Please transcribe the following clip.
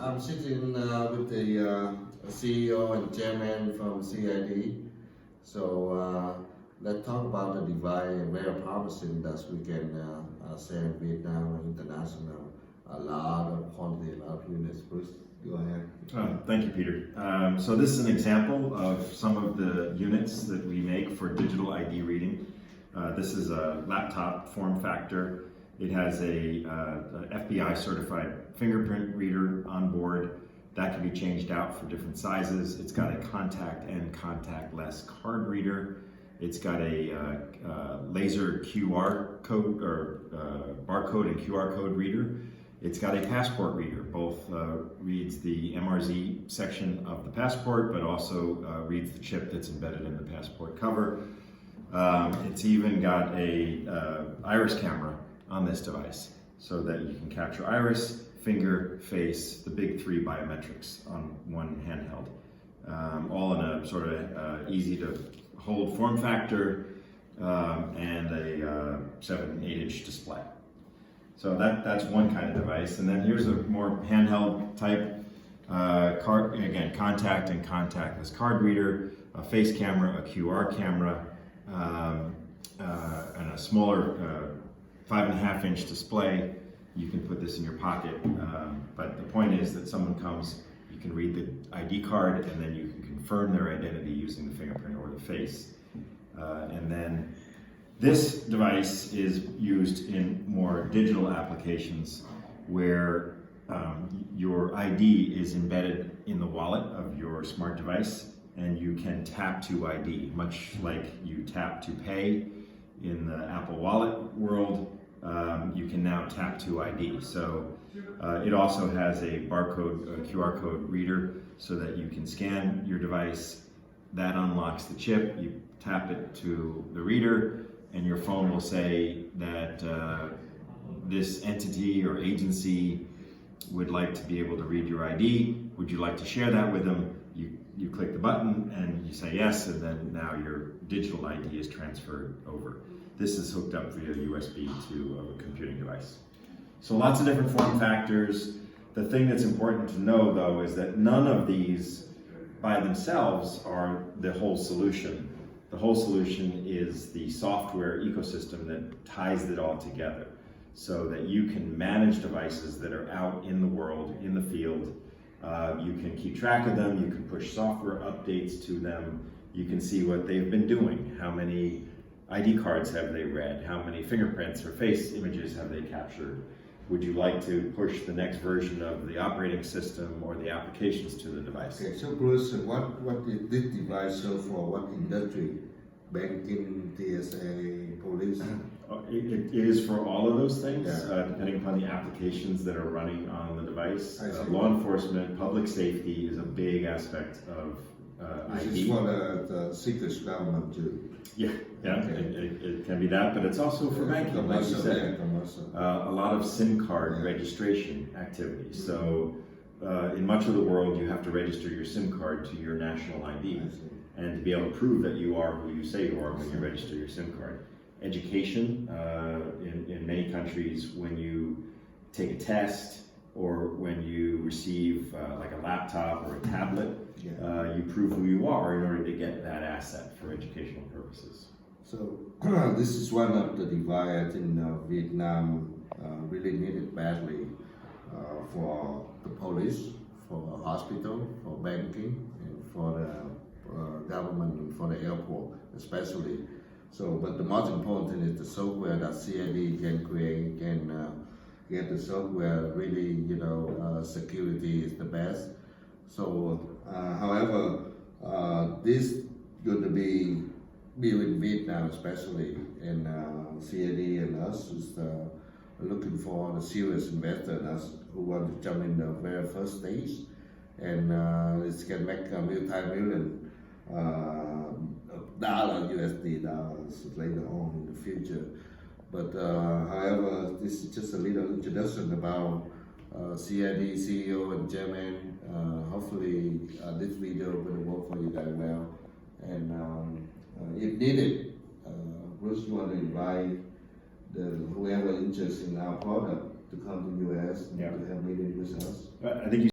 I'm sitting with the CEO and chairman from CID. So let's talk about the device. Very promising that we can send Vietnam international a lot of quantity, a lot of units. Bruce, go ahead. Thank you, Peter. So this is an example of some of the units that we make for digital ID reading. This is a laptop form factor. It has a FBI certified fingerprint reader on board that can be changed out for different sizes. It's got a contact and contactless card reader. It's got a laser QR code or barcode and QR code reader. It's got a passport reader. Both reads the MRZ section of the passport, but also reads the chip that's embedded in the passport cover. It's even got a iris camera on this device so that you can capture iris, finger, face, the big three biometrics on one handheld. All in a sort of easy to hold form factor and a 7-8-inch display. So that's one kind of device. And then here's a more handheld type card, again, contact and contactless card reader, a face camera, a QR camera, and a smaller 5.5-inch display. You can put this in your pocket, but the point is that someone comes, you can read the ID card, and then you can confirm their identity using the fingerprint or the face. And then this device is used in more digital applications where your ID is embedded in the wallet of your smart device, and you can tap to ID, much like you tap to pay in the Apple Wallet world. You can now tap to ID. So it also has a barcode, QR code reader, so that you can scan your device. That unlocks the chip. You tap it to the reader, and your phone will say that this entity or agency would like to be able to read your ID. Would you like to share that with them? You click the button and you say yes, and then now your digital ID is transferred over. This is hooked up via USB to a computing device. So lots of different form factors. The thing that's important to know, though, is that none of these by themselves are the whole solution. The whole solution is the software ecosystem that ties it all together so that you can manage devices that are out in the world, in the field. You can keep track of them, you can push software updates to them, you can see what they've been doing, how many ID cards have they read, how many fingerprints or face images have they captured. Would you like to push the next version of the operating system or the applications to the device? Okay, so Bruce, what is this device so for what industry? Banking, TSA, police? It is for all of those things, Yeah. depending upon the applications that are running on the device. I see. Law enforcement, public safety is a big aspect of This ID. is for the secret government too. Yeah, Okay. it can be that, but it's also for banking, like you Commercial, said. yeah, commercial. A lot of SIM card Yeah. registration activities. So in much of the world, you have to register your SIM card to your national ID. I see. And to be able to prove that you are who you say you are when you register your SIM card. Education, in many countries, when you take a test or when you receive like a laptop or a tablet, you prove who you are in order to get that asset for educational purposes. So this is one of the devices in Vietnam really needed badly for the police, for hospital, for banking, and for the government and for the airport especially. So, but the most important thing is the software that CID can create, can get the software really, security is the best. So, however, this going to be built in Vietnam especially, and CID and us is looking for a serious investor and us who want to jump in the very first stage, and it can make a multi-million USD dollars later on in the future. But however, this is just a little introduction about CID CEO and chairman. Hopefully this video will work for you guys well. And if needed, Bruce, you want to invite whoever interested in our product to come to US and to have meeting with us? I think you